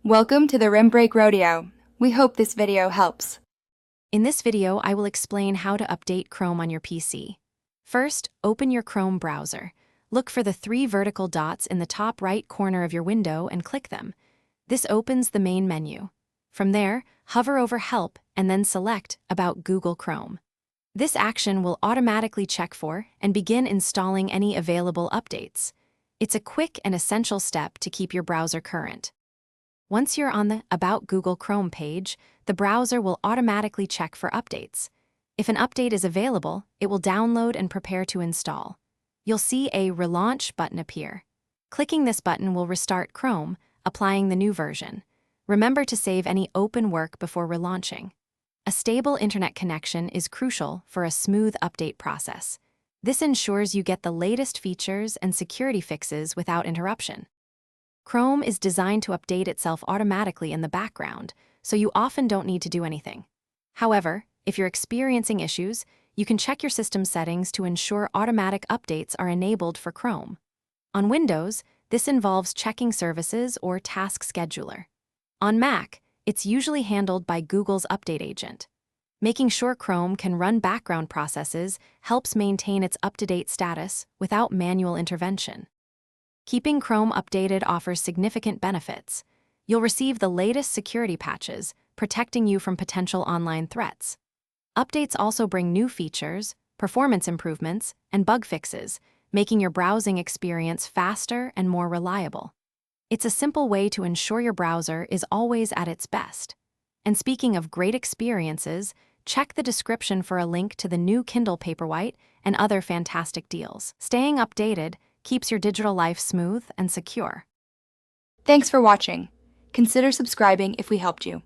Welcome to the Rim Break Rodeo. We hope this video helps. In this video, I will explain how to update Chrome on your PC. First, open your Chrome browser. Look for the 3 vertical dots in the top right corner of your window and click them. This opens the main menu. From there, hover over Help and then select About Google Chrome. This action will automatically check for and begin installing any available updates. It's a quick and essential step to keep your browser current. Once you're on the About Google Chrome page, the browser will automatically check for updates. If an update is available, it will download and prepare to install. You'll see a Relaunch button appear. Clicking this button will restart Chrome, applying the new version. Remember to save any open work before relaunching. A stable internet connection is crucial for a smooth update process. This ensures you get the latest features and security fixes without interruption. Chrome is designed to update itself automatically in the background, so you often don't need to do anything. However, if you're experiencing issues, you can check your system settings to ensure automatic updates are enabled for Chrome. On Windows, this involves checking services or Task Scheduler. On Mac, it's usually handled by Google's Update Agent. Making sure Chrome can run background processes helps maintain its up-to-date status without manual intervention. Keeping Chrome updated offers significant benefits. You'll receive the latest security patches, protecting you from potential online threats. Updates also bring new features, performance improvements, and bug fixes, making your browsing experience faster and more reliable. It's a simple way to ensure your browser is always at its best. And speaking of great experiences, check the description for a link to the new Kindle Paperwhite and other fantastic deals. Staying updated keeps your digital life smooth and secure. Thanks for watching. Consider subscribing if we helped you.